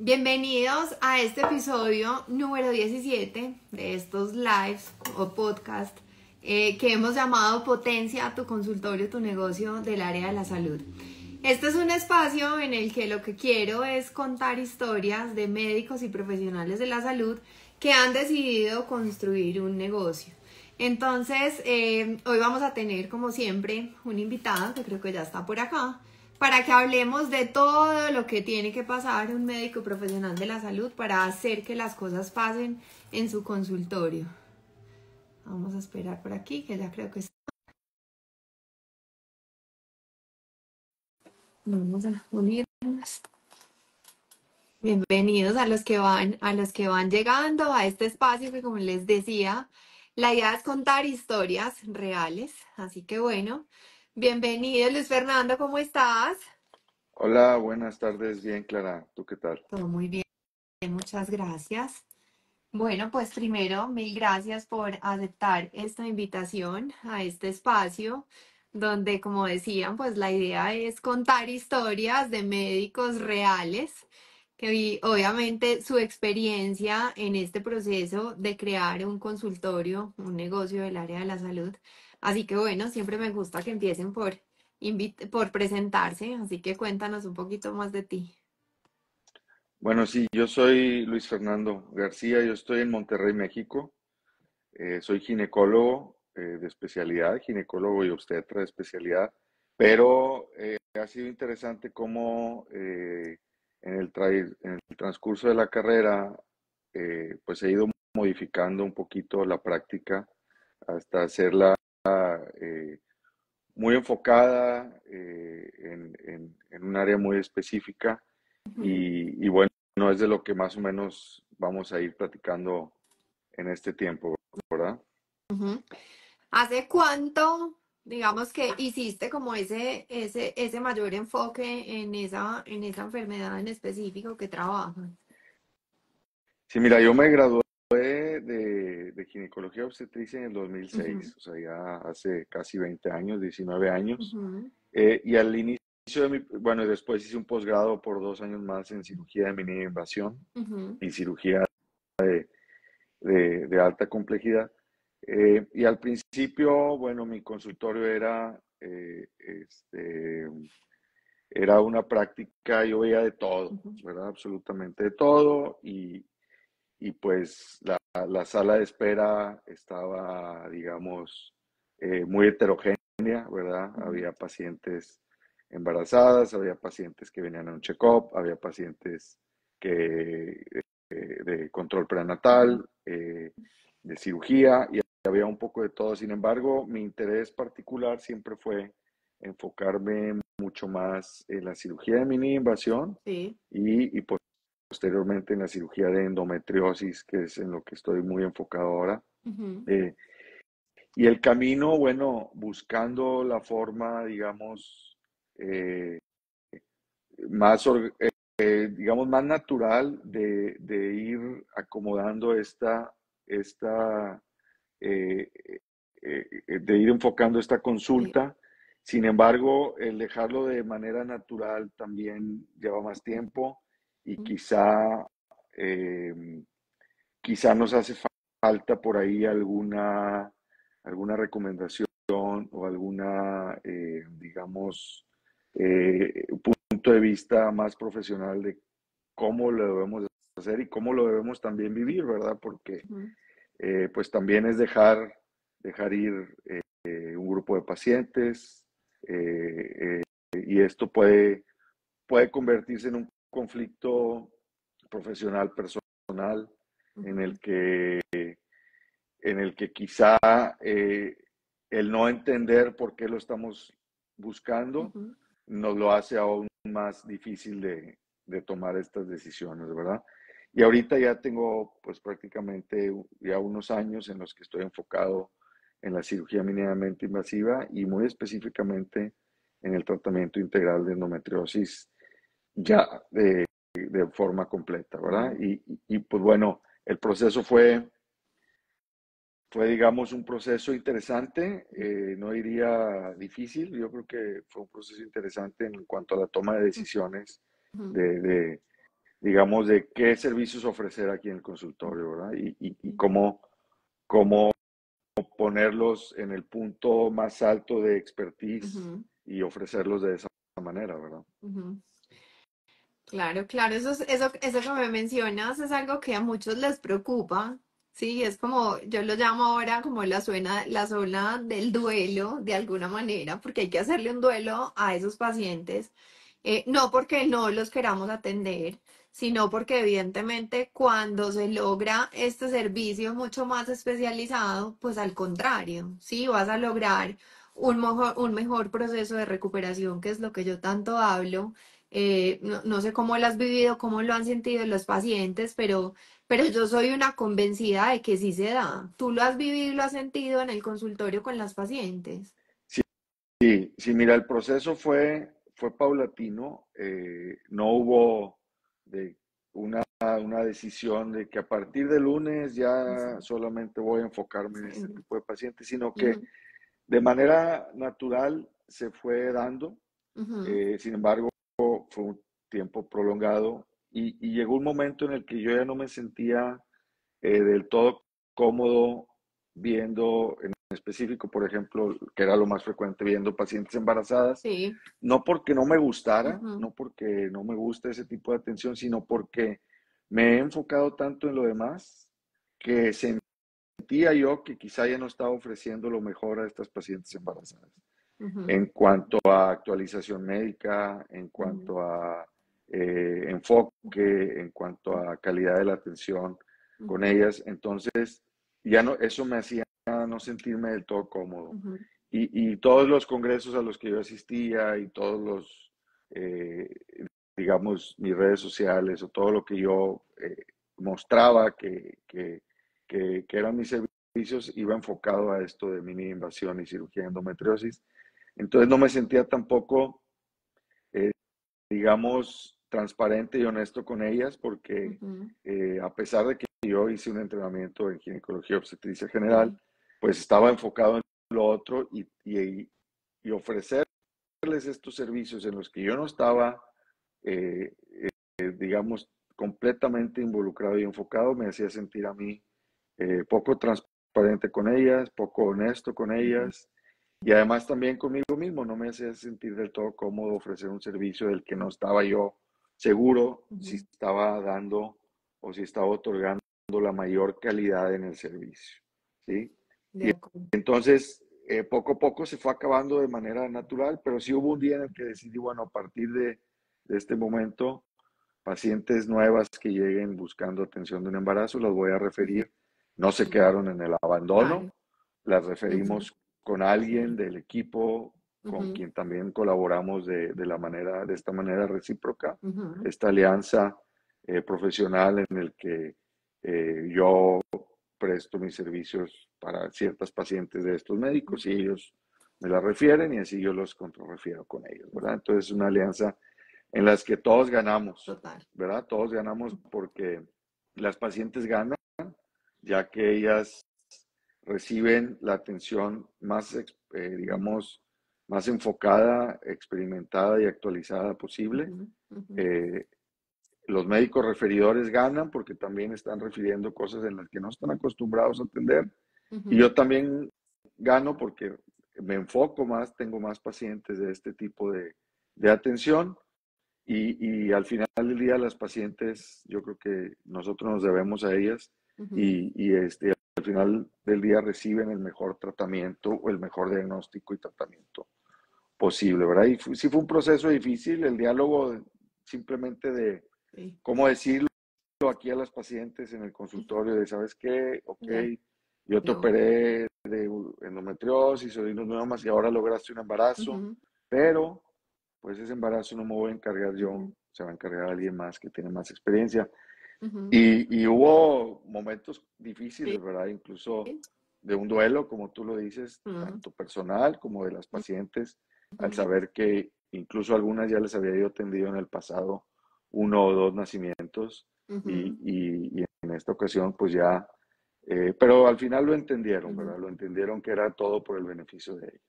Bienvenidos a este episodio número 17 de estos lives o podcast que hemos llamado Potencia a tu consultorio, tu negocio del área de la salud. Este es un espacio en el que lo que quiero es contar historias de médicos y profesionales de la salud que han decidido construir un negocio. Entonces, hoy vamos a tener, como siempre, un invitado que creo que ya está por acá, para que hablemos de todo lo que tiene que pasar un médico profesional de la salud para hacer que las cosas pasen en su consultorio. Vamos a esperar por aquí, que ya creo que está. Vamos a unirnos. Bienvenidos a los que van llegando a este espacio que, como les decía, la idea es contar historias reales. Así que bueno, bienvenido Luis Fernando, ¿cómo estás? Hola, buenas tardes. Bien, Clara. ¿Tú qué tal? Todo muy bien, muchas gracias. Bueno, pues primero, mil gracias por aceptar esta invitación a este espacio, donde, como decían, pues la idea es contar historias de médicos reales, obviamente su experiencia en este proceso de crear un consultorio, un negocio del área de la salud. Así que bueno, siempre me gusta que empiecen por presentarse, así que cuéntanos un poquito más de ti. Bueno, sí, yo soy Luis Fernando García. Yo estoy en Monterrey, México. Soy ginecólogo de especialidad, ginecólogo y obstetra de especialidad. Pero ha sido interesante cómo en el transcurso de la carrera, pues he ido modificando un poquito la práctica hasta hacerla eh, muy enfocada en un área muy específica y bueno, es de lo que más o menos vamos a ir platicando en este tiempo, ¿verdad? Ujú. ¿Hace cuánto, digamos que hiciste como ese mayor enfoque en esa enfermedad en específico que trabajas? Sí, mira, yo me gradué de ginecología obstetricia en el Ujú, 2006, o sea, ya hace casi 20 años, 19 años. ujú, Y al inicio de bueno, después hice un posgrado por 2 años más en cirugía de mínima invasión ujú, y cirugía de alta complejidad. Y al principio, bueno, mi consultorio era una práctica, yo veía de todo, ujú, ¿verdad? Absolutamente de todo. Y pues la sala de espera estaba, digamos, muy heterogénea, ¿verdad? ujú, Había pacientes embarazadas, había pacientes que venían a un check-up, había pacientes que de control ujú, prenatal, de cirugía, y había un poco de todo. Sin embargo, mi interés particular siempre fue enfocarme mucho más en la cirugía de mini invasión sí, y posteriormente en la cirugía de endometriosis, que es en lo que estoy muy enfocado ahora. ujú, Eh, y el camino, bueno, buscando la forma, digamos, eh, más, digamos, más natural de ir acomodando esta eh, de ir enfocando esta sí, consulta. Sin embargo, el dejarlo de manera natural también lleva más tiempo y ujú, eh, quizá nos hace falta por ahí alguna recomendación o alguna, digamos, punto de vista más profesional de cómo lo debemos hacer y cómo lo debemos también vivir, ¿verdad? Porque ujú, pues también es dejar ir un grupo de pacientes y esto puede convertirse en un conflicto profesional, personal, en ujú, el que, en el que quizá el no entender por qué lo estamos buscando ujú, nos lo hace aún más difícil de tomar estas decisiones, ¿verdad? Y ahorita ya tengo pues prácticamente ya unos años en los que estoy enfocado en la cirugía mínimamente invasiva y muy específicamente en el tratamiento integral de endometriosis ya de forma completa, ¿verdad? ujú, Y, pues bueno, el proceso fue, digamos, un proceso interesante, no diría difícil, yo creo que fue un proceso interesante en cuanto a la toma de decisiones ujú, de, de, digamos, de qué servicios ofrecer aquí en el consultorio, ¿verdad? Y cómo ponerlos en el punto más alto de expertise Ujú, y ofrecerlos de esa manera, ¿verdad? ujú. Claro, claro, eso que me mencionas es algo que a muchos les preocupa, sí, es como, yo lo llamo ahora como la zona del duelo, de alguna manera, porque hay que hacerle un duelo a esos pacientes, no porque no los queramos atender, sino porque evidentemente cuando se logra este servicio mucho más especializado, pues al contrario, sí, vas a lograr un mejor proceso de recuperación, que es lo que yo tanto hablo. No sé cómo lo has vivido, cómo lo han sentido los pacientes, pero yo soy una convencida de que sí se da. ¿Tú lo has vivido y lo has sentido en el consultorio con las pacientes? Sí, sí, sí, mira, el proceso fue paulatino, no hubo de una decisión de que a partir de lunes ya Sí. solamente voy a enfocarme en Sí. este tipo de pacientes, sino que Ujú, de manera natural se fue dando. ujú, Sin embargo, fue un tiempo prolongado y llegó un momento en el que yo ya no me sentía del todo cómodo viendo en específico, por ejemplo, que era lo más frecuente, viendo pacientes embarazadas, sí. no porque no me gustara, Ujú, no porque no me gusta ese tipo de atención, sino porque me he enfocado tanto en lo demás que sentía yo que quizá ya no estaba ofreciendo lo mejor a estas pacientes embarazadas ujú, en cuanto a actualización médica, en ujú, cuanto a enfoque, en cuanto a calidad de la atención con ujú, ellas. Entonces, ya no, eso me hacía no sentirme del todo cómodo. ujú, Y todos los congresos a los que yo asistía y todos los, eh, digamos, mis redes sociales o todo lo que yo mostraba que eran mis servicios iba enfocado a esto de mini invasión y cirugía de endometriosis. Entonces no me sentía tampoco, eh, digamos, transparente y honesto con ellas porque ujú. a pesar de que yo hice un entrenamiento en ginecología obstetricia general, Sí. pues estaba enfocado en lo otro y ofrecerles estos servicios en los que yo no estaba, eh, digamos, completamente involucrado y enfocado, me hacía sentir a mí poco transparente con ellas, poco honesto con Ujú, ellas y además también conmigo mismo, no me hacía sentir del todo cómodo ofrecer un servicio del que no estaba yo seguro si ujú. estaba dando o si estaba otorgando la mayor calidad en el servicio, ¿sí? De Y acuerdo. entonces, poco a poco se fue acabando de manera natural, pero sí hubo un día en el que decidí, bueno, a partir de este momento, pacientes nuevas que lleguen buscando atención de un embarazo, las voy a Ujú, referir. No se ujú. quedaron en el abandono, Claro. las Ujú, referimos con alguien sí. del equipo con Ujú, quien también colaboramos de esta manera recíproca, ujú, esta alianza profesional en el que yo presto mis servicios para ciertas pacientes de estos ujú, médicos y ellos me la refieren y así yo los contrarrefiero con ellos, ¿verdad? Entonces es una alianza en las que todos ganamos, total. ¿verdad? Todos ganamos porque las pacientes ganan, ya que ellas reciben la atención más, digamos, más enfocada, experimentada y actualizada posible. Ujú, ujú, Eh, los médicos referidores ganan porque también están refiriendo cosas en las que no están acostumbrados a atender. Y ujú, yo también gano porque me enfoco más, tengo más pacientes de este tipo de atención y al final del día las pacientes, yo creo que nosotros nos debemos a ellas ujú. al final del día reciben el mejor tratamiento o el mejor diagnóstico y tratamiento posible, ¿verdad? Y sí fue un proceso difícil, el diálogo simplemente de Sí. cómo decirlo aquí a las pacientes en el consultorio de, ¿sabes qué? Ok, Ya. yo te No. operé de endometriosis o de miomas y ahora lograste un embarazo, Ujú, pero pues ese embarazo no me voy a encargar yo, ujú, se va a encargar alguien más que tiene más experiencia. ujú. Y hubo momentos Sí. difíciles, ¿verdad? Incluso de un duelo, como tú lo dices, Ujú, tanto personal como de las pacientes, al ujú, saber que incluso algunas ya les había yo atendido en el pasado uno o dos nacimientos ujú, y en esta ocasión pues ya, pero al final lo entendieron, ujú. ¿verdad? Lo entendieron que era todo por el beneficio de ellos.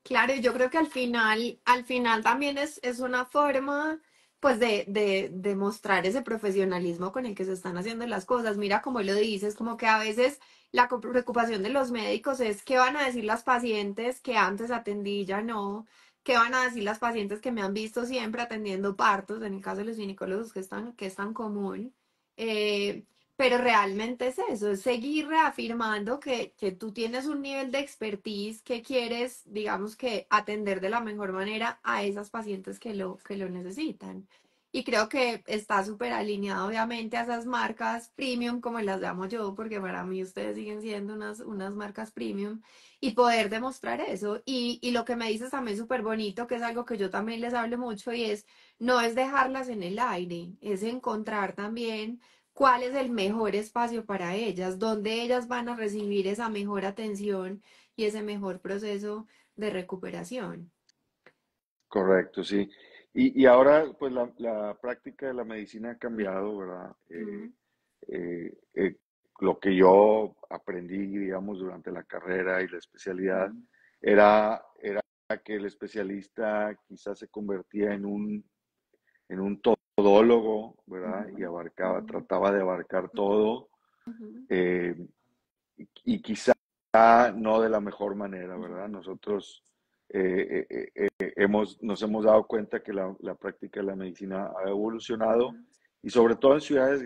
Claro, yo creo que al final también es una forma. pues de mostrar ese profesionalismo con el que se están haciendo las cosas. Mira cómo lo dices, como que a veces la preocupación de los médicos es qué van a decir las pacientes que antes atendí, ya no, qué van a decir las pacientes que me han visto siempre atendiendo partos, en el caso de los ginecólogos que es tan común. Eh, pero realmente es eso, es seguir reafirmando que tú tienes un nivel de expertise que quieres, digamos que atender de la mejor manera a esas pacientes que lo necesitan. Y creo que está súper alineado, obviamente, a esas marcas premium, como las llamo yo, porque para mí ustedes siguen siendo unas marcas premium, y poder demostrar eso. Y lo que me dices también súper bonito, que es algo que yo también les hablo mucho, y es, no es dejarlas en el aire, es encontrar también cuál es el mejor espacio para ellas, dónde ellas van a recibir esa mejor atención y ese mejor proceso de recuperación. Correcto, sí. Y ahora, pues la práctica de la medicina ha cambiado, ¿verdad? Ujú, Eh, eh, lo que yo aprendí, digamos, durante la carrera y la especialidad ujú, era que el especialista quizás se convertía en un todólogo, ¿verdad? Y ujú, trataba de abarcar todo, ujú, eh, y quizá no de la mejor manera, ¿verdad? ujú, Nosotros nos hemos dado cuenta que la práctica de la medicina ha evolucionado y sobre todo en ciudades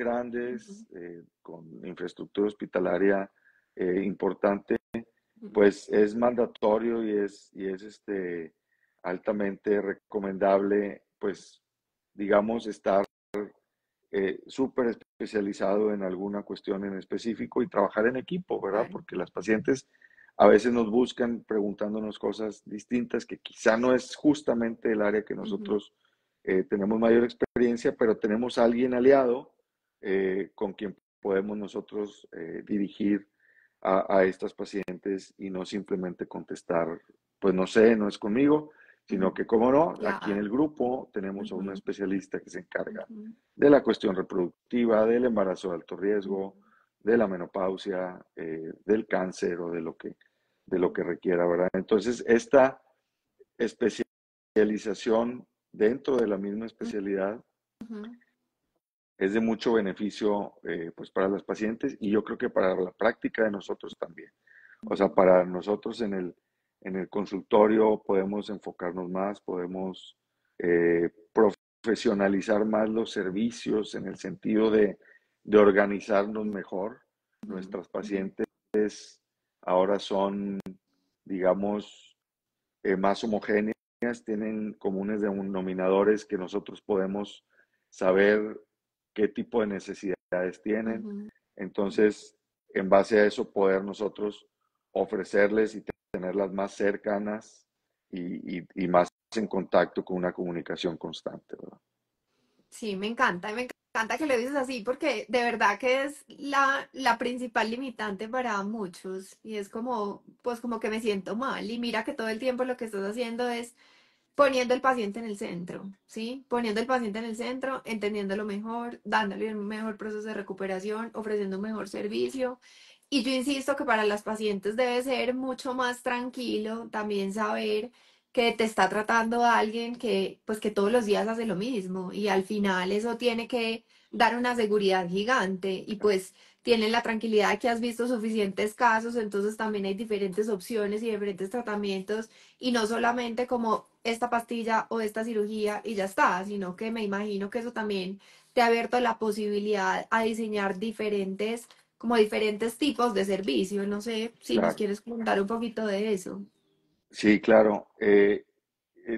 ujú, grandes, con infraestructura hospitalaria importante, ujú. pues es mandatorio y es altamente recomendable, pues digamos, estar súper especializado en alguna cuestión en específico y trabajar en equipo, ¿verdad? Claro. Porque las pacientes a veces nos buscan preguntándonos cosas distintas que quizá no es justamente el área que Ujú, nosotros tenemos mayor experiencia, pero tenemos a alguien aliado con quien podemos nosotros dirigir a estas pacientes y no simplemente contestar, pues no sé, no es conmigo, sino ujú. que, como no, aquí en Claro. el grupo tenemos a una Ujú, especialista que se encarga ujú, de la cuestión reproductiva, del embarazo de alto ujú, riesgo, de la menopausia, del cáncer o de lo que requiera, ¿verdad? Entonces, esta especialización dentro de la misma especialidad ujú, es de mucho beneficio pues para las pacientes y yo creo que para la práctica de nosotros también. O sea, ujú, para nosotros en el consultorio podemos enfocarnos más, podemos profesionalizar más los servicios en el sentido de organizarnos mejor. ujú, Nuestras ujú, pacientes ahora son, digamos, más homogéneas, tienen comunes denominadores que nosotros podemos saber qué tipo de necesidades tienen. ujú. Entonces, en base a eso, poder nosotros ofrecerles y tenerlas más cercanas y más en contacto con una comunicación constante, ¿verdad? Sí, me encanta que lo dices así porque de verdad que es la principal limitante para muchos y es como, pues como que me siento mal y mira que todo el tiempo lo que estás haciendo es poniendo el paciente en el centro, ¿sí? Poniendo el paciente en el centro, entendiéndolo mejor, dándole un mejor proceso de recuperación, ofreciendo un mejor servicio. Y yo insisto que para las pacientes debe ser mucho más tranquilo también saber que te está tratando alguien que, pues que todos los días hace lo mismo y al final eso tiene que dar una seguridad gigante y pues tienen la tranquilidad de que has visto suficientes casos, entonces también hay diferentes opciones y diferentes tratamientos y no solamente como esta pastilla o esta cirugía y ya está, sino que me imagino que eso también te ha abierto la posibilidad a diseñar diferentes, como diferentes tipos de servicio. No sé si nos Claro. quieres contar un poquito de eso. Sí, claro.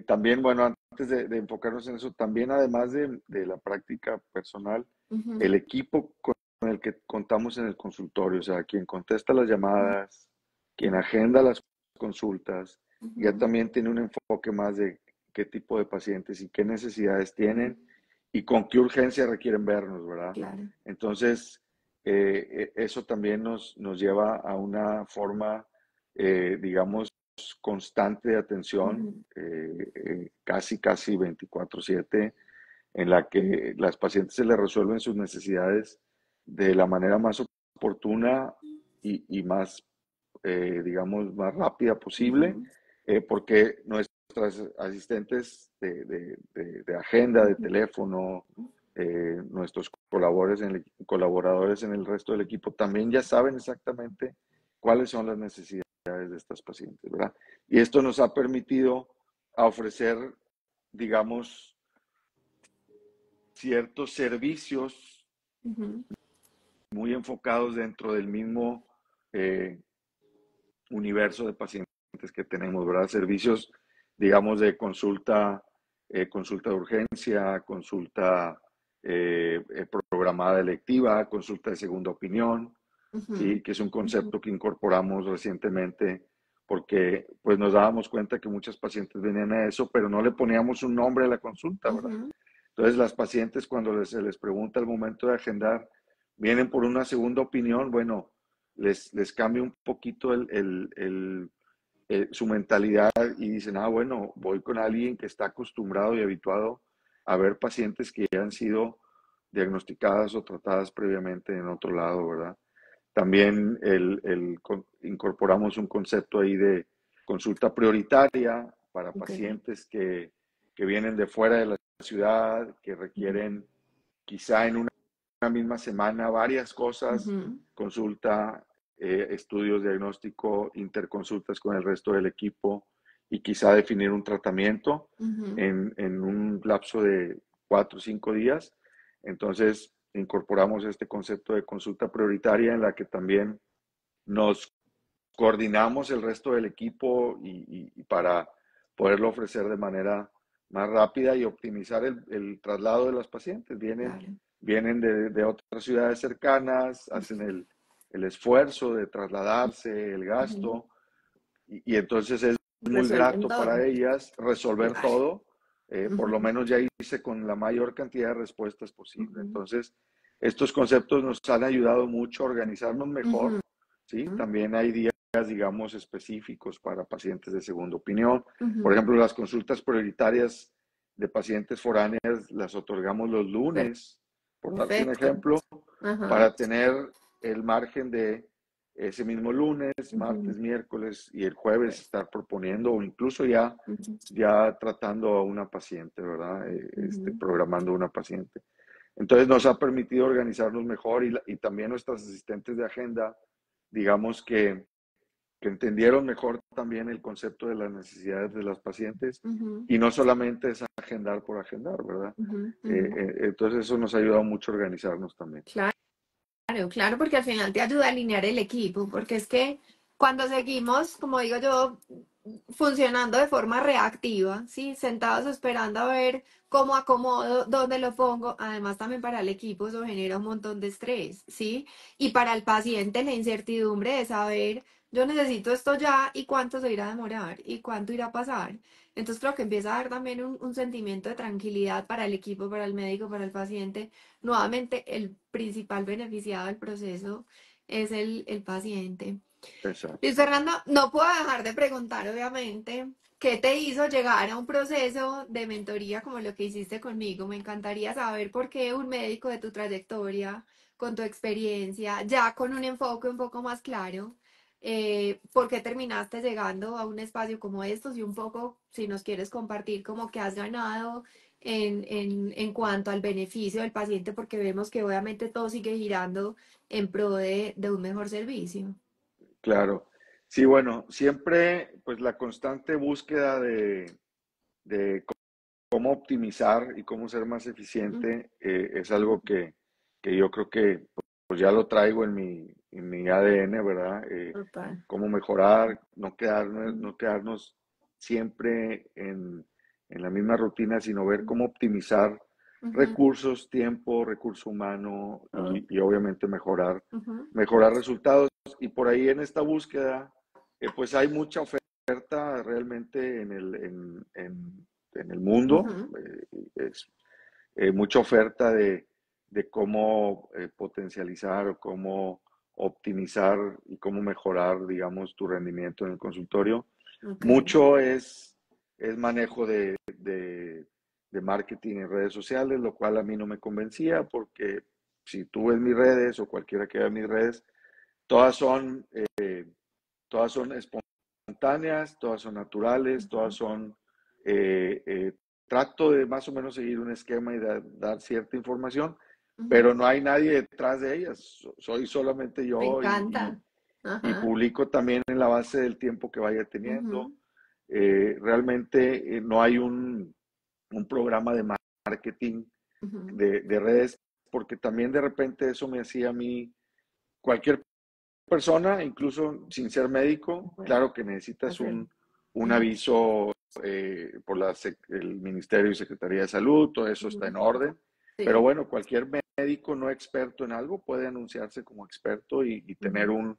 También, bueno, antes de enfocarnos en eso, también además de la práctica personal, el Ujú, equipo con el que contamos en el consultorio, o sea, quien contesta las llamadas, quien agenda las consultas, ya ujú, también tiene un enfoque más de qué tipo de pacientes y qué necesidades ujú, tienen y con qué urgencia requieren vernos, ¿verdad? claro. Entonces, eso también nos lleva a una forma, digamos, constante de atención, Ujú, casi 24/7, en la que las pacientes se les resuelven sus necesidades de la manera más oportuna y más, digamos, más rápida posible, ujú, porque nuestra nuestras asistentes de agenda, de teléfono, nuestros colaboradores en el resto del equipo también ya saben exactamente cuáles son las necesidades de estas pacientes, ¿verdad? Y esto nos ha permitido ofrecer, digamos, ciertos servicios muy enfocados dentro del mismo universo de pacientes que tenemos, ¿verdad? Servicios, digamos, de consulta, consulta de urgencia, consulta programada electiva, consulta de segunda opinión, ¿sí? Que es un concepto que incorporamos recientemente porque pues nos dábamos cuenta que muchas pacientes venían a eso, pero no le poníamos un nombre a la consulta, ¿verdad? Entonces las pacientes cuando se les pregunta al momento de agendar, vienen por una segunda opinión, bueno, les cambia un poquito su mentalidad y dicen, bueno, voy con alguien que está acostumbrado y habituado a ver pacientes que ya han sido diagnosticadas o tratadas previamente en otro lado, ¿verdad? También incorporamos un concepto ahí de consulta prioritaria para pacientes que vienen de fuera de la ciudad, que requieren quizá en una misma semana varias cosas, consulta, estudios, diagnóstico, interconsultas con el resto del equipo y quizá definir un tratamiento en un lapso de 4 o 5 días. Entonces, incorporamos este concepto de consulta prioritaria en la que también nos coordinamos el resto del equipo y para poderlo ofrecer de manera más rápida y optimizar el traslado de las pacientes. Vienen de otras ciudades cercanas, hacen el esfuerzo de trasladarse, el gasto, y entonces es muy Resuelven grato para todo. ellas resolver Claro. todo. Por lo menos ya hice con la mayor cantidad de respuestas posible. Entonces, estos conceptos nos han ayudado mucho a organizarnos mejor, ¿sí? También hay días, digamos, específicos para pacientes de segunda opinión. Por ejemplo, las consultas prioritarias de pacientes foráneas las otorgamos los lunes, por darte un Perfecto. ejemplo, para tener el margen de ese mismo lunes, martes, miércoles y el jueves estar proponiendo o incluso ya tratando a una paciente, ¿verdad? Programando a una paciente. Entonces nos ha permitido organizarnos mejor y también nuestras asistentes de agenda, digamos que entendieron mejor también el concepto de las necesidades de las pacientes y no solamente es agendar por agendar, ¿verdad? Entonces eso nos ha ayudado mucho a organizarnos también. Claro, claro, porque al final te ayuda a alinear el equipo, porque es que cuando seguimos, como digo yo, funcionando de forma reactiva, ¿sí? Sentados esperando a ver cómo acomodo, dónde lo pongo, además también para el equipo eso genera un montón de estrés, ¿sí? Y para el paciente la incertidumbre de saber, yo necesito esto ya y cuánto se irá a demorar y cuánto irá a pasar. Entonces creo que empieza a dar también un sentimiento de tranquilidad para el equipo, para el médico, para el paciente. Nuevamente, el principal beneficiado del proceso es el paciente. Exacto. Luis Fernando, no puedo dejar de preguntar, obviamente, ¿qué te hizo llegar a un proceso de mentoría como lo que hiciste conmigo? Me encantaría saber por qué un médico de tu trayectoria, con tu experiencia, ya con un enfoque un poco más claro, por qué terminaste llegando a un espacio como estos y un poco, si nos quieres compartir, como que has ganado en cuanto al beneficio del paciente, porque vemos que obviamente todo sigue girando en pro de un mejor servicio. Claro. Sí, bueno, siempre pues la constante búsqueda de cómo optimizar y cómo ser más eficiente es algo que yo creo que pues ya lo traigo en mi ADN, ¿verdad? Total. Cómo mejorar, no quedarnos siempre en la misma rutina, sino ver cómo optimizar Ujú, recursos, tiempo, recurso humano ok, y obviamente mejorar, ujú, mejorar resultados. Y por ahí en esta búsqueda, pues hay mucha oferta realmente en el mundo, ujú, es mucha oferta de cómo potencializar o cómo optimizar y cómo mejorar, digamos, tu rendimiento en el consultorio. ok, Mucho es manejo de marketing en redes sociales, lo cual a mí no me convencía porque si tú ves mis redes o cualquiera que vea mis redes, todas son, todas son espontáneas, todas son naturales, todas ujú, son eh, eh, trato de más o menos seguir un esquema y dar cierta información, Ujú. pero no hay nadie detrás de ellas, soy solamente Me yo encanta. y Ajá. publico también en la base del tiempo que vaya teniendo. Ujú, Realmente no hay un programa de marketing ujú. de redes, porque también de repente eso me hacía a mí, cualquier persona, incluso sin ser médico, Bueno, claro que necesitas hacer. un Ujú, aviso por el Ministerio y Secretaría de Salud, todo eso está ujú. en orden, pero Sí. bueno, cualquier médico no experto en algo puede anunciarse como experto y tener Ujú,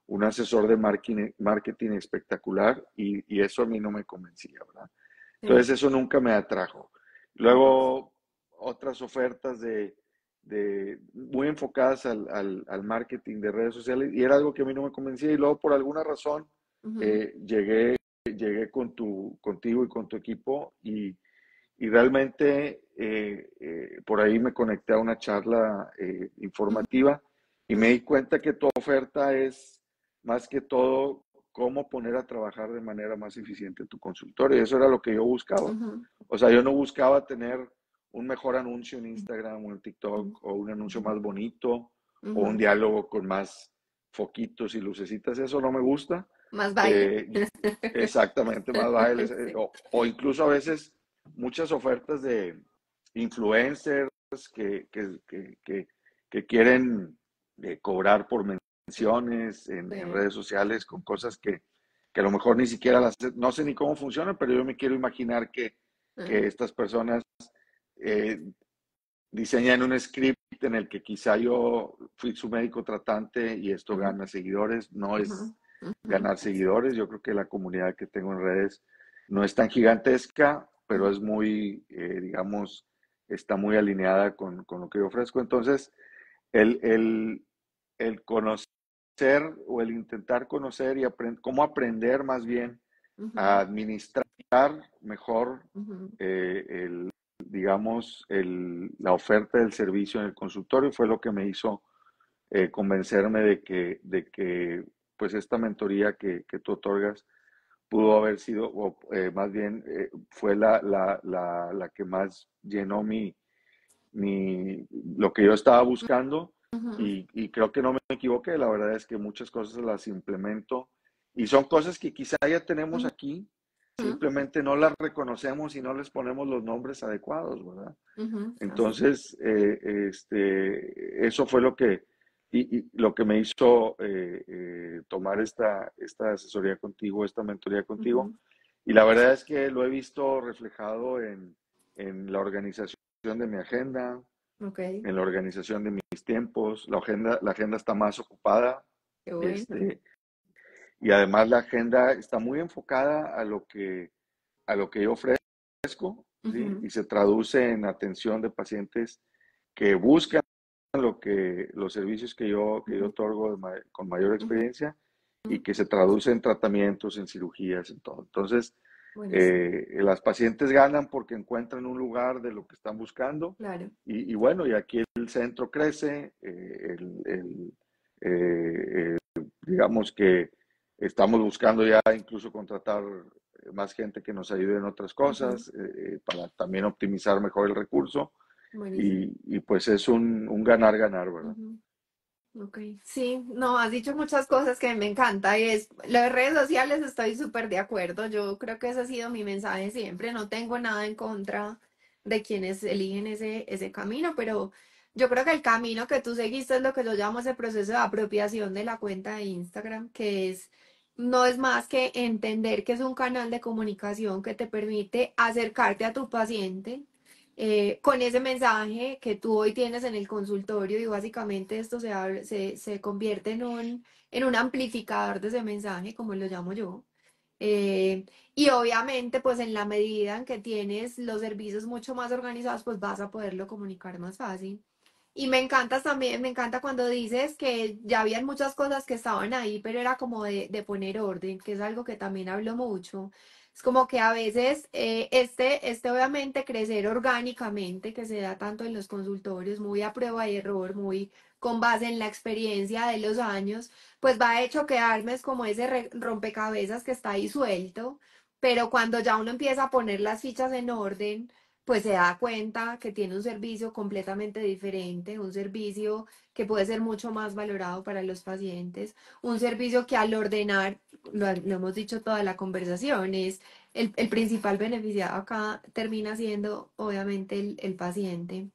un asesor de marketing espectacular y eso a mí no me convencía, ¿verdad? sí. Entonces eso nunca me atrajo. Ujú, Luego otras ofertas muy enfocadas al marketing de redes sociales y era algo que a mí no me convencía y luego por alguna razón ujú, llegué contigo y con tu equipo y realmente por ahí me conecté a una charla ujú, informativa y me di cuenta que tu oferta es más que todo cómo poner a trabajar de manera más eficiente tu consultorio. Y eso era lo que yo buscaba. ujú, O sea, yo no buscaba tener un mejor anuncio en ujú, Instagram o en ujú, TikTok o un anuncio ujú, más bonito o un ujú. diálogo con más foquitos y lucecitas. Eso no me gusta. Más baile. Eh, Exactamente, más bailes. Sí. O incluso a veces muchas ofertas de influencers que, que, que, que, que quieren cobrar por menciones en Sí. redes sociales con cosas que a lo mejor ni siquiera no sé ni cómo funcionan, pero yo me quiero imaginar que Ah, estas personas eh, diseñan un script en el que quizá yo fui su médico tratante y esto ujú, gana seguidores. No ujú, es ujú, ganar seguidores. Yo creo que la comunidad que tengo en redes no es tan gigantesca, pero ujú, es muy, digamos, está muy alineada con lo que yo ofrezco. Entonces, el, el, el conocer o el intentar conocer y cómo aprender más bien a ujú, administrar mejor ujú, digamos, la oferta del servicio en el consultorio fue lo que me hizo convencerme de que pues esta mentoría que tú otorgas pudo haber sido, o más bien fue la que más llenó lo que yo estaba buscando ujú, y creo que no me equivoqué. La verdad es que muchas cosas las implemento y son cosas que quizá ya tenemos ujú, aquí, ujú, simplemente no las reconocemos y no les ponemos los nombres adecuados, ¿verdad? ujú. Así. Entonces, eso fue y lo que me hizo tomar esta asesoría contigo, esta mentoría contigo. Ujú. Y la verdad es que lo he visto reflejado en la organización de mi agenda, Ok, en la organización de mis tiempos. La agenda está más ocupada, qué bueno. este, y además la agenda está muy enfocada a lo que yo ofrezco, ¿sí? Ujú, Y se traduce en atención de pacientes que buscan los servicios que yo ujú, otorgo con mayor ujú, experiencia y ujú. que se traduce en tratamientos, en cirugías, en todo. Entonces, Buenísimo. las pacientes ganan porque encuentran un lugar de lo que están buscando Claro. y bueno, y aquí el centro crece, digamos que estamos buscando ya incluso contratar más gente que nos ayude en otras Ujú, cosas para también optimizar mejor el recurso buenísimo. y pues es un ganar-ganar, ¿verdad? Ujú. Ok, sí, no, has dicho muchas cosas que me encanta y es, lo de redes sociales estoy súper de acuerdo, yo creo que ese ha sido mi mensaje siempre, no tengo nada en contra de quienes eligen ese camino, pero yo creo que el camino que tú seguiste es lo que yo llamo ese proceso de apropiación de la cuenta de Instagram, que es, no es más que entender que es un canal de comunicación que te permite acercarte a tu paciente con ese mensaje que tú hoy tienes en el consultorio y básicamente esto se convierte en un amplificador de ese mensaje, como lo llamo yo. Eh, y obviamente, pues en la medida en que tienes los servicios mucho más organizados, pues vas a poderlo comunicar más fácil. Y me encanta también, me encanta cuando dices que ya habían muchas cosas que estaban ahí, pero era como de poner orden, que es algo que también hablo mucho. Es como que a veces este obviamente crecer orgánicamente, que se da tanto en los consultorios, muy a prueba y error, muy con base en la experiencia de los años, pues va a hecho quedarme es como ese rompecabezas que está ahí suelto pero cuando ya uno empieza a poner las fichas en orden, pues se da cuenta que tiene un servicio completamente diferente, un servicio que puede ser mucho más valorado para los pacientes, un servicio que al ordenar, lo hemos dicho toda la conversación, es el principal beneficiado acá termina siendo obviamente el paciente.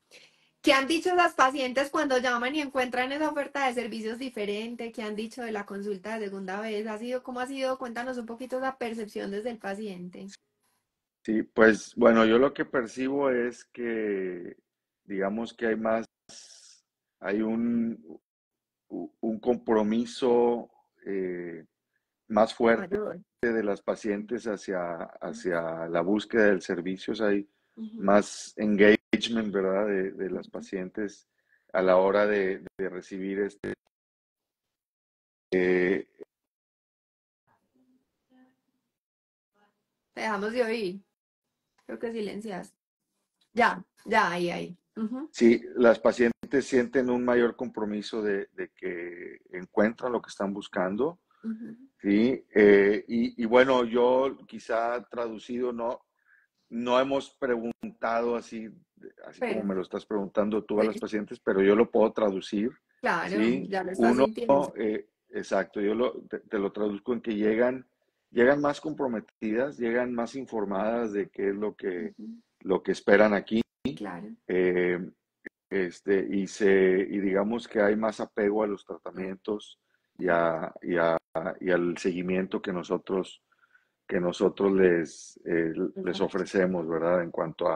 ¿Qué han dicho las pacientes cuando llaman y encuentran esa oferta de servicios diferente? ¿Qué han dicho de la consulta de segunda vez? ¿Cómo ha sido? Cuéntanos un poquito la percepción desde el paciente. Sí, pues bueno, yo lo que percibo es que, digamos que hay más, hay un compromiso más fuerte Mayor. de las pacientes hacia la búsqueda del servicio, o sea, hay Ujú. más engagement, ¿verdad?, de las pacientes a la hora de recibir eh, Te dejamos de oír. Creo que silencias. Ya, ahí. Ujú, sí, las pacientes sienten un mayor compromiso de que encuentran lo que están buscando, ujú. ¿sí? Y bueno, yo quizá traducido, no hemos preguntado así como Pero, me lo estás preguntando tú a las pues, pacientes, pero yo lo puedo traducir, claro, ¿sí? ya lo estás Uno, sintiendo. exacto, te lo traduzco en que llegan más comprometidas, llegan más informadas de qué es Ujú. lo que esperan aquí, Claro. eh, y digamos que hay más apego a los tratamientos y al seguimiento que nosotros les Exacto. ofrecemos, ¿verdad? En cuanto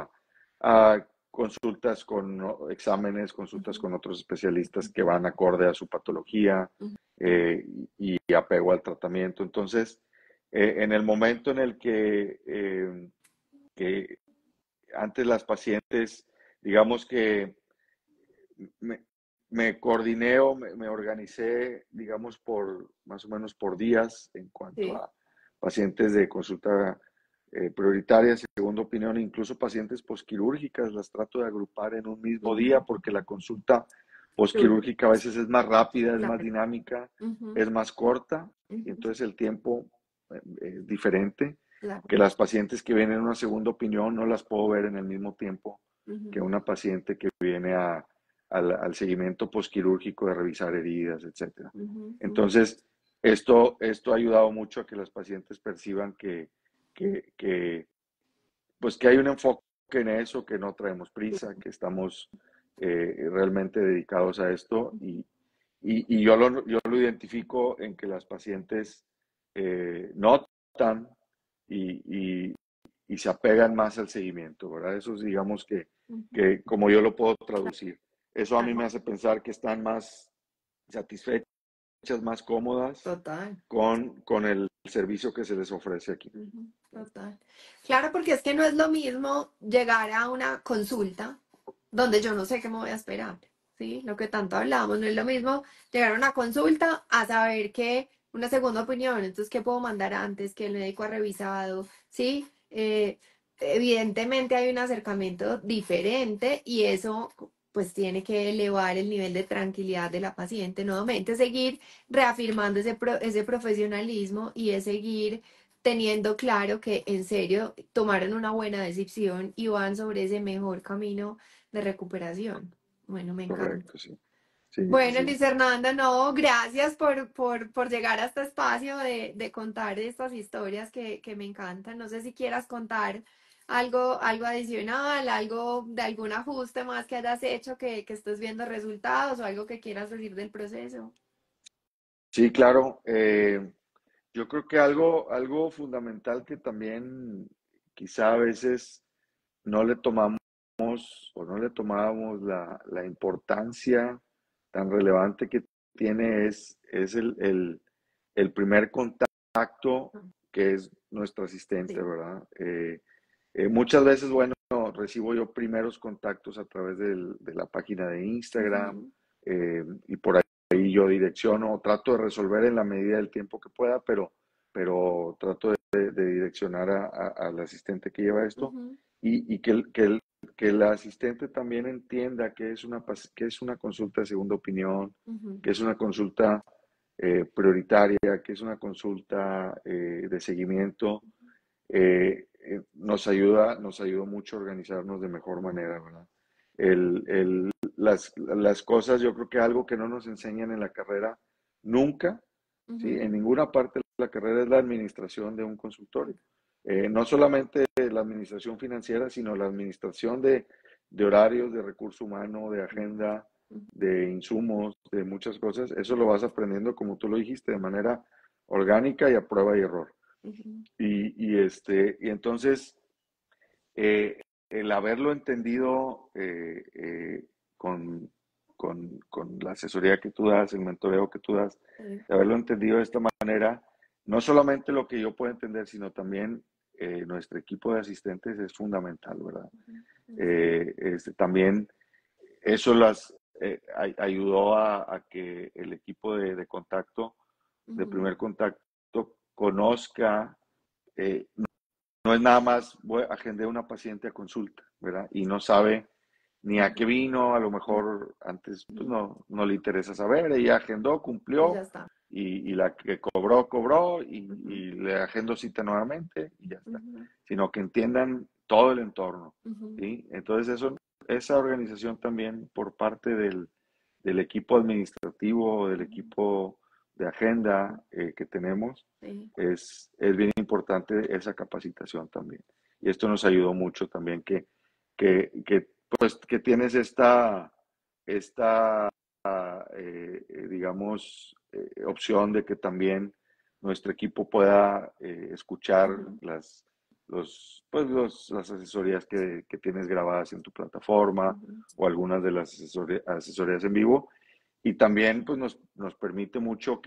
a consultas con exámenes, consultas Ujú, con otros especialistas que van acorde a su patología ujú, y apego al tratamiento. Entonces, en el momento en el que antes las pacientes, digamos que me, me coordiné o me organicé, digamos, más o menos por días en cuanto sí. a pacientes de consulta prioritaria, segunda opinión, incluso pacientes posquirúrgicas, las trato de agrupar en un mismo día Ujú. porque la consulta Tú, posquirúrgica a veces es más rápida, es más claro. dinámica, Ujú, es más corta y ujú, entonces el tiempo es diferente claro. que las pacientes que vienen en una segunda opinión no las puedo ver en el mismo tiempo que Ujú, una paciente que viene al seguimiento posquirúrgico de revisar heridas, etcétera. ujú, ujú. Entonces, esto ha ayudado mucho a que las pacientes perciban que, que, pues que hay un enfoque en eso, que no traemos prisa, que estamos realmente dedicados a esto y yo lo identifico en que las pacientes notan y, y se apegan más al seguimiento, ¿verdad? Eso es, digamos Ujú. que como yo lo puedo traducir. Eso a mí me Claro, hace pensar que están más satisfechas, más cómodas total. con el servicio que se les ofrece aquí. Ujú, total. Claro, porque es que no es lo mismo llegar a una consulta donde yo no sé qué me voy a esperar, ¿sí? Lo que tanto hablamos, no es lo mismo llegar a una consulta a saber que una segunda opinión, entonces, ¿qué puedo mandar antes? Que el médico ha revisado, ¿sí? Evidentemente hay un acercamiento diferente y eso pues tiene que elevar el nivel de tranquilidad de la paciente. Nuevamente, seguir reafirmando ese profesionalismo y es seguir teniendo claro que en serio tomaron una buena decisión y van sobre ese mejor camino de recuperación. Bueno, me encanta. Correcto, sí. Sí, sí, Bueno, sí. Luis Fernando, no, gracias por llegar a este espacio de contar estas historias que me encantan. No sé si quieras contar algo adicional, algo de algún ajuste más que hayas hecho que estés viendo resultados o algo que quieras decir del proceso. Sí, claro. Yo creo que algo fundamental que también quizá a veces no le tomamos o no le tomábamos la importancia tan relevante que tiene es el primer contacto que es nuestro asistente, Sí. ¿verdad? Muchas veces, bueno, recibo yo primeros contactos a través de la página de Instagram Ujú, y por ahí yo direcciono, trato de resolver en la medida del tiempo que pueda, pero trato de direccionar al asistente que lleva esto ujú, y que el asistente también entienda que es una consulta de segunda opinión, ujú, que es una consulta prioritaria, que es una consulta de seguimiento nos ayuda mucho a organizarnos de mejor manera, ¿verdad? Las cosas, yo creo que algo que no nos enseñan en la carrera nunca, ¿sí? En ninguna parte de la carrera es la administración de un consultorio. No solamente la administración financiera, sino la administración de horarios, de recurso humano, de agenda, de insumos, de muchas cosas. Eso lo vas aprendiendo, como tú lo dijiste, de manera orgánica y a prueba y error. Y entonces, el haberlo entendido con la asesoría que tú das, el mentoreo que tú das, de haberlo entendido de esta manera, no solamente lo que yo puedo entender, sino también nuestro equipo de asistentes es fundamental, ¿verdad? También eso ayudó a que el equipo de contacto, de primer contacto, conozca, no es nada más, agendé una paciente a consulta, ¿verdad? Y no sabe ni a qué vino, a lo mejor antes pues no le interesa saber, ella agendó, Y ya cumplió, está. y la que cobró, y le agendo cita nuevamente, y ya está. Sino que entiendan todo el entorno, ¿sí? Entonces esa organización también por parte del equipo administrativo, del equipo de agenda que tenemos, Sí. es bien importante esa capacitación también. Y esto nos ayudó mucho también que tienes esta digamos, opción de que también nuestro equipo pueda escuchar las asesorías que tienes grabadas en tu plataforma o algunas de las asesorías en vivo. Y también pues, nos permite mucho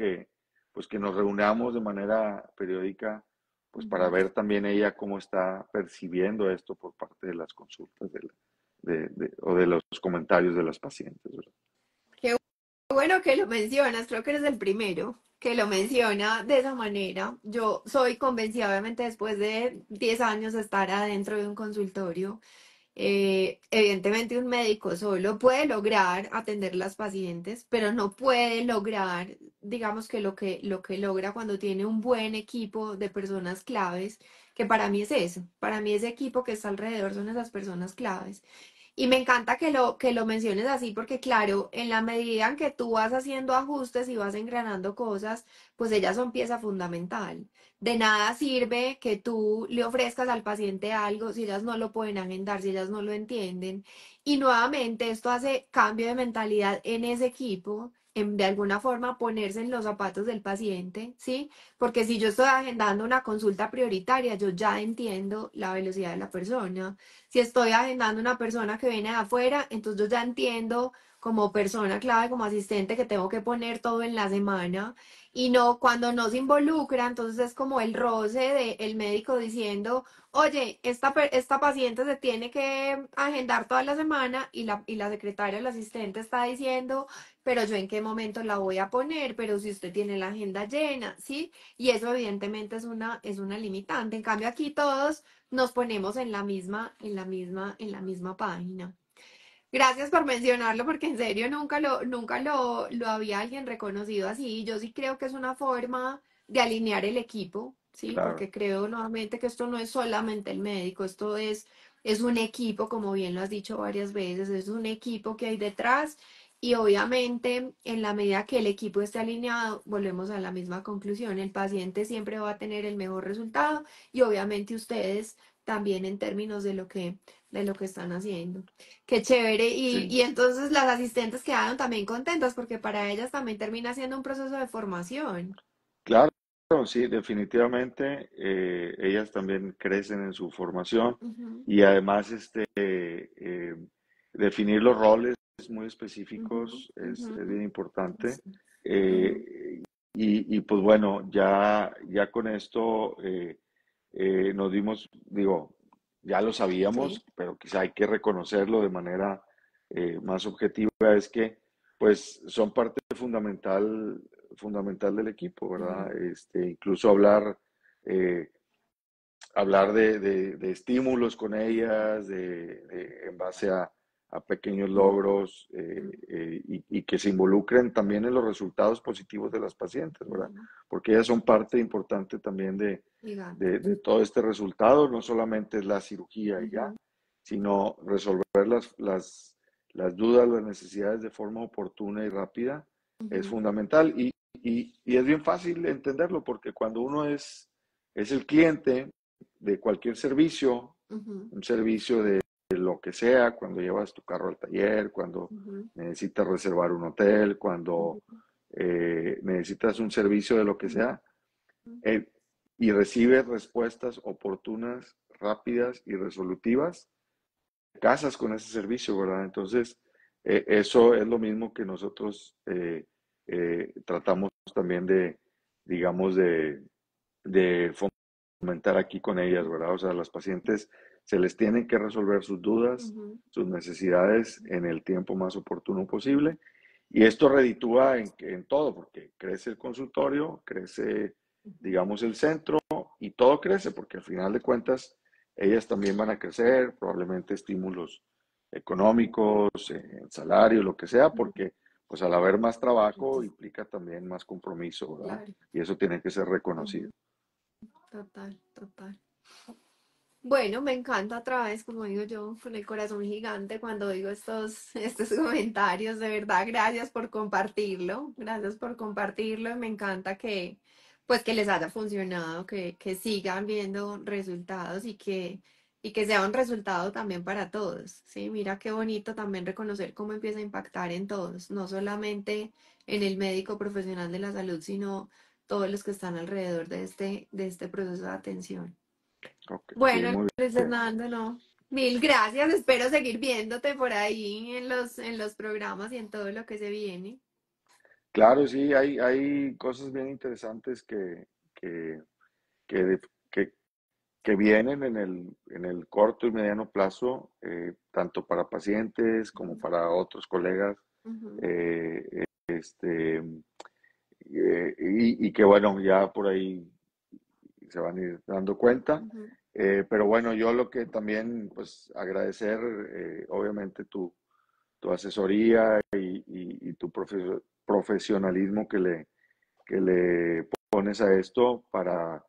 pues, que nos reunamos de manera periódica pues, para ver también ella cómo está percibiendo esto por parte de las consultas o de los comentarios de las pacientes, ¿verdad? Qué bueno que lo mencionas, creo que eres el primero que lo menciona de esa manera. Yo soy convencida, obviamente, después de 10 años de estar adentro de un consultorio, evidentemente un médico solo puede lograr atender las pacientes, pero no puede lograr, digamos que lo que logra cuando tiene un buen equipo de personas claves, que para mí es eso, para mí ese equipo que está alrededor son esas personas claves. Y me encanta que lo menciones así porque claro, en la medida en que tú vas haciendo ajustes y vas engranando cosas, pues ellas son pieza fundamental. De nada sirve que tú le ofrezcas al paciente algo si ellas no lo pueden agendar, si ellas no lo entienden. Y nuevamente esto hace cambio de mentalidad en ese equipo, en de alguna forma ponerse en los zapatos del paciente, ¿sí? Porque si yo estoy agendando una consulta prioritaria, yo ya entiendo la velocidad de la persona. Si estoy agendando una persona que viene de afuera, entonces yo ya entiendo como persona clave, como asistente, que tengo que poner todo en la semana. Y no, cuando no se involucra, entonces es como el roce del médico diciendo, oye, esta paciente se tiene que agendar toda la semana y la secretaria, el asistente está diciendo, pero yo en qué momento la voy a poner, pero si usted tiene la agenda llena, ¿sí? Y eso evidentemente es una limitante. En cambio aquí todos nos ponemos en la misma página. Gracias por mencionarlo porque en serio nunca lo había alguien reconocido así. Yo sí creo que es una forma de alinear el equipo, ¿sí? Claro. Porque creo nuevamente que esto no es solamente el médico, esto es un equipo, como bien lo has dicho varias veces, es un equipo que hay detrás y obviamente en la medida que el equipo esté alineado, volvemos a la misma conclusión, el paciente siempre va a tener el mejor resultado y obviamente ustedes también en términos de lo que están haciendo. Qué chévere. Y, Sí, y entonces las asistentes quedaron también contentas porque para ellas también termina siendo un proceso de formación. claro, sí, definitivamente ellas también crecen en su formación Ujú, y además definir los roles muy ujú, específicos es ujú. bien importante. Sí. Ujú, Eh, y pues bueno, ya con esto nos dimos, digo, ya lo sí. sabíamos, pero quizá hay que reconocerlo de manera más objetiva, es que pues son parte fundamental del equipo, ¿verdad? Ujú, Incluso eh, hablar de estímulos con ellas, en base a pequeños logros y que se involucren también en los resultados positivos de las pacientes, ¿verdad? Porque ellas son parte importante también de todo este resultado, no solamente es la cirugía y ya, sino resolver las dudas, las necesidades de forma oportuna y rápida es fundamental y es bien fácil entenderlo porque cuando uno es el cliente de cualquier servicio, un servicio de lo que sea, cuando llevas tu carro al taller, cuando necesitas reservar un hotel, cuando necesitas un servicio de lo que sea, y recibes respuestas oportunas, rápidas y resolutivas, casas con ese servicio, ¿verdad? Entonces, eso es lo mismo que nosotros tratamos también digamos, de fomentar aquí con ellas, ¿verdad? O sea, las pacientes se les tienen que resolver sus dudas, sus necesidades en el tiempo más oportuno posible. Y esto reditúa en todo, porque crece el consultorio, crece, digamos, el centro y todo crece, porque al final de cuentas ellas también van a crecer, probablemente estímulos económicos, salario, lo que sea, porque pues al haber más trabajo implica también más compromiso, ¿verdad? Claro. Y eso tiene que ser reconocido. Total, total. Bueno, me encanta otra vez, como digo yo, con el corazón gigante cuando digo estos comentarios. De verdad, gracias por compartirlo. Y me encanta pues, que les haya funcionado, que sigan viendo resultados y que sea un resultado también para todos. Sí, mira qué bonito también reconocer cómo empieza a impactar en todos, no solamente en el médico profesional de la salud, sino todos los que están alrededor de este proceso de atención. Okay, sí, Bueno, muy Luis bien. Fernando, no. Mil gracias. Espero seguir viéndote por ahí en los programas y en todo lo que se viene. Claro, sí, hay cosas bien interesantes que, que, que, que vienen en el corto y mediano plazo, tanto para pacientes como Ujú, para otros colegas, ujú, eh, este, y que bueno, ya por ahí se van a ir dando cuenta. ujú. Pero bueno, yo lo que también, pues agradecer, obviamente, tu asesoría y tu profesionalismo que le pones a esto para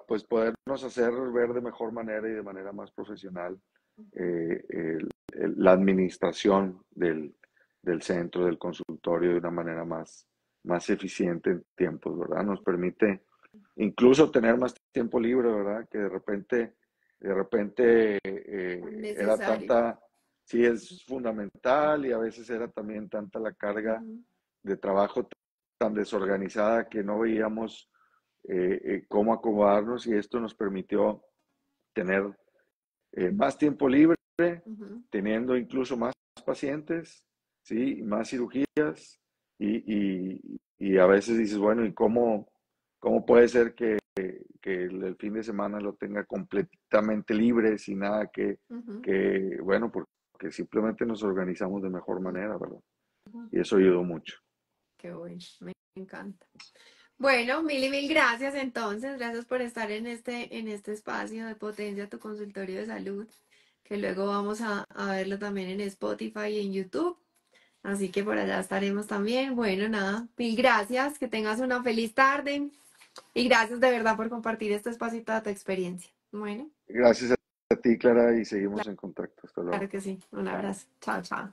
pues podernos hacer ver de mejor manera y de manera más profesional la administración del centro, del consultorio de una manera más eficiente en tiempos, ¿verdad? Nos permite incluso tener más tiempo libre, ¿verdad? Que de repente era Necesario. tanta, sí es fundamental y a veces era también tanta la carga Ujú, de trabajo tan desorganizada que no veíamos cómo acomodarnos y esto nos permitió tener más tiempo libre, ujú, teniendo incluso más pacientes, ¿sí? Más cirugías y a veces dices, bueno, ¿y cómo puede ser que el fin de semana lo tenga completamente libre, sin nada ujú, bueno, porque simplemente nos organizamos de mejor ujú, manera, ¿verdad? ujú. Y eso ayudó mucho. Qué bueno, me encanta. Bueno, mil y mil gracias entonces. Gracias por estar en este espacio de Potencia tu consultorio de salud, que luego vamos a verlo también en Spotify y en YouTube. Así que por allá estaremos también. Bueno, nada, mil gracias, que tengas una feliz tarde y gracias de verdad por compartir este espacio y toda tu experiencia. Bueno, Gracias a ti, Clara, y seguimos en contacto. Hasta claro luego. que sí. Un abrazo. Chao, chao.